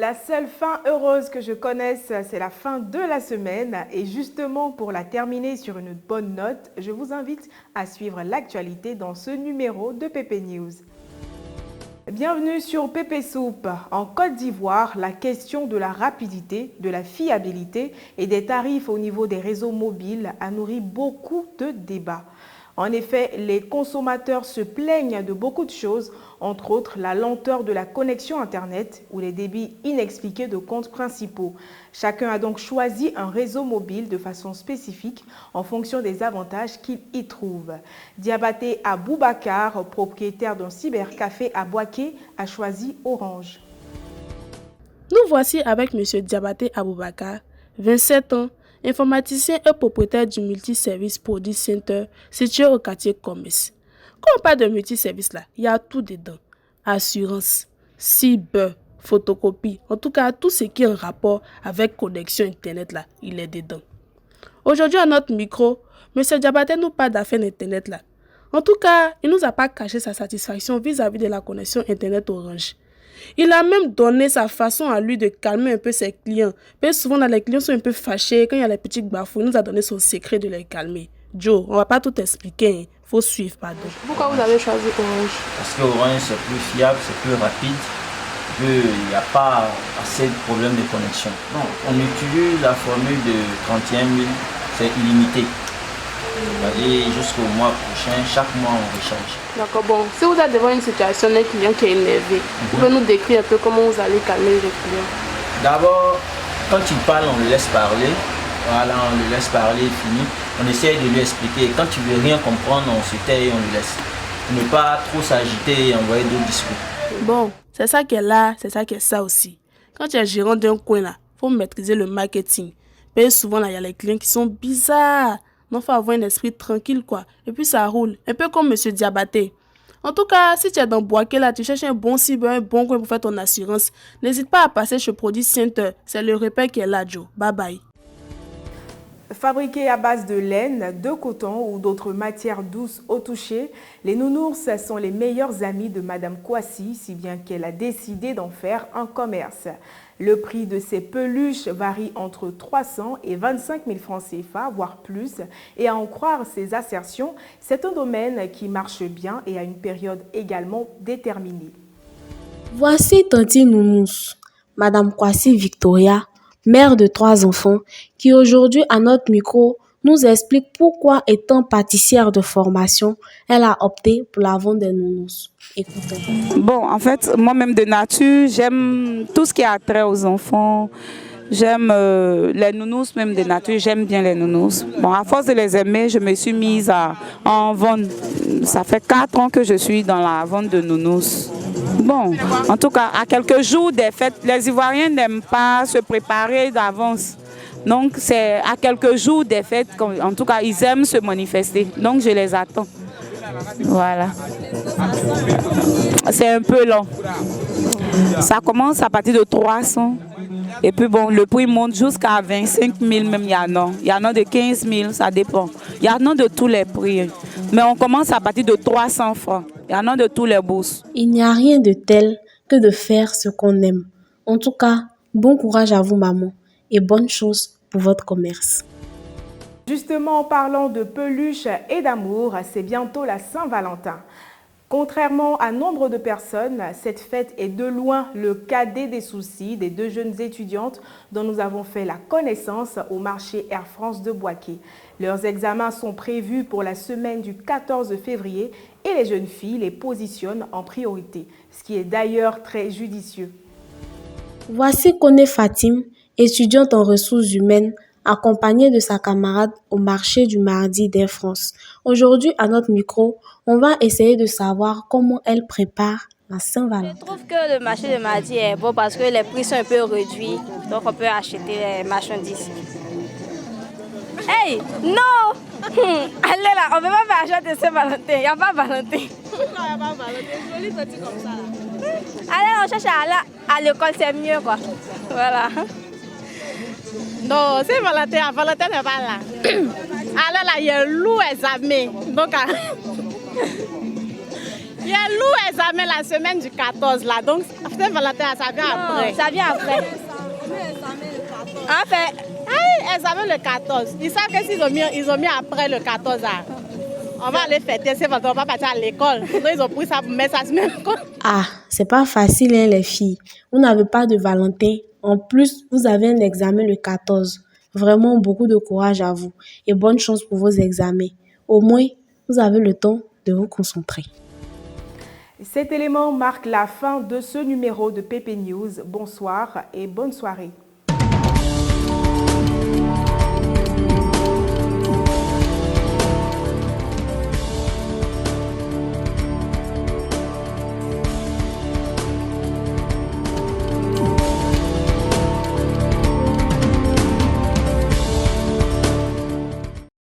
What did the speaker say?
La seule fin heureuse que je connaisse, c'est la fin de la semaine. Et justement, pour la terminer sur une bonne note, je vous invite à suivre l'actualité dans ce numéro de PP News. Bienvenue sur PP Soup. En Côte d'Ivoire, la question de la rapidité, de la fiabilité et des tarifs au niveau des réseaux mobiles a nourri beaucoup de débats. En effet, les consommateurs se plaignent de beaucoup de choses, entre autres la lenteur de la connexion Internet ou les débits inexpliqués de comptes principaux. Chacun a donc choisi un réseau mobile de façon spécifique en fonction des avantages qu'il y trouve. Diabaté Aboubakar, propriétaire d'un cybercafé à Boaké, a choisi Orange. Nous voici avec M. Diabaté Aboubakar, 27 ans, informaticien et propriétaire du multiservice Produit Center situé au quartier Commerce. Quand on parle de multiservice là, il y a tout dedans. Assurance, cyber, photocopie, en tout cas tout ce qui est en rapport avec connexion Internet là, il est dedans. Aujourd'hui à notre micro, M. Diabaté nous parle d'affaires Internet là. En tout cas, il ne nous a pas caché sa satisfaction vis-à-vis de la connexion Internet Orange. Il a même donné sa façon à lui de calmer un peu ses clients. Parce que souvent, les clients sont un peu fâchés. Quand il y a les petits bafouilles, il nous a donné son secret de les calmer. Joe, on ne va pas tout expliquer. Il faut suivre, pardon. Pourquoi vous avez choisi Orange? Parce que Orange, c'est plus fiable, c'est plus rapide. Il n'y a pas assez de problèmes de connexion. Non, on utilise la formule de 31 000, c'est illimité. Et jusqu'au mois prochain, chaque mois on recharge. D'accord, bon. Si vous êtes devant une situation d'un client qui est énervé, vous pouvez nous décrire un peu comment vous allez calmer les clients? D'abord, quand il parle, on le laisse parler. Voilà, on le laisse parler, fini. On essaie de lui expliquer. Quand tu veux rien comprendre, on se tait et on le laisse. Ne pas trop s'agiter et envoyer d'autres discours. Bon, c'est ça qui est là, c'est ça qui est ça aussi. Quand tu es gérant d'un coin là, il faut maîtriser le marketing. Mais souvent là, il y a les clients qui sont bizarres. Non, il faut avoir un esprit tranquille, quoi. Et puis, ça roule. Un peu comme M. Diabaté. En tout cas, si tu es dans Boaké, là, tu cherches un bon cyber, un bon coin pour faire ton assurance, n'hésite pas à passer chez Produit Center. C'est le repère qui est là, Joe. Bye bye. Fabriqués à base de laine, de coton ou d'autres matières douces au toucher, les nounours sont les meilleurs amis de Madame Kouassi, si bien qu'elle a décidé d'en faire un commerce. Le prix de ces peluches varie entre 300 et 25 000 francs CFA, voire plus. Et à en croire ses assertions, c'est un domaine qui marche bien et à une période également déterminée. Voici Tanti Nounous, Madame Kouassi Victoria, mère de 3 enfants, qui aujourd'hui à notre micro nous explique pourquoi, étant pâtissière de formation, elle a opté pour la vente des nounous. Écoutons. Bon, en fait, moi-même de nature, j'aime tout ce qui a trait aux enfants. J'aime les nounous, même de nature, j'aime bien les nounous. Bon, à force de les aimer, je me suis mise à en vendre. Ça fait 4 ans que je suis dans la vente de nounous. Bon, en tout cas, à quelques jours des fêtes, les Ivoiriens n'aiment pas se préparer d'avance. Donc, c'est à quelques jours des fêtes, en tout cas, ils aiment se manifester. Donc, je les attends. Voilà. C'est un peu long. Ça commence à partir de 300. Et puis, bon, le prix monte jusqu'à 25 000, même il y en a de 15 000, ça dépend. Il y en a de tous les prix. Mais on commence à partir de 300 francs. Il y en a de tous les bourses. Il n'y a rien de tel que de faire ce qu'on aime. En tout cas, bon courage à vous, maman, et bonne chose pour votre commerce. Justement, en parlant de peluches et d'amour, c'est bientôt la Saint-Valentin. Contrairement à nombre de personnes, cette fête est de loin le cadet des soucis des 2 jeunes étudiantes dont nous avons fait la connaissance au marché Air France de Boaké. Leurs examens sont prévus pour la semaine du 14 février et les jeunes filles les positionnent en priorité, ce qui est d'ailleurs très judicieux. Voici Kone Fatim, étudiante en ressources humaines, accompagnée de sa camarade au marché du mardi d'Air France. Aujourd'hui, à notre micro, on va essayer de savoir comment elle prépare la Saint-Valentin. Je trouve que le marché de mardi est beau parce que les prix sont un peu réduits, donc on peut acheter les marchandises. Hey, non! Allez là, on ne peut pas faire achat de Saint-Valentin, il n'y a pas Valentin. Pourquoi il n'y a pas Valentin? Joli petit comme ça là. Allez, on cherche à aller à l'école, c'est mieux quoi. Voilà. Non, c'est Valentin, Valentin n'est pas là. Alors là, il y a loup examen. Donc, il Il y a lourd examen la semaine du 14 là, donc Saint-Valentin, ça vient après. Ça vient après. En fait, Ah, examen le 14. Ils savent que s'ils ont mis après le 14 là, on va aller fêter Saint-Valentin, on va partir à l'école. Donc ils ont pris ça pour mettre ça semaine. Ah, c'est pas facile, hein, les filles. Vous n'avez pas de Valentin. En plus, vous avez un examen le 14. Vraiment beaucoup de courage à vous et bonne chance pour vos examens. Au moins, vous avez le temps de vous concentrer. Cet élément marque la fin de ce numéro de PP News. Bonsoir et bonne soirée.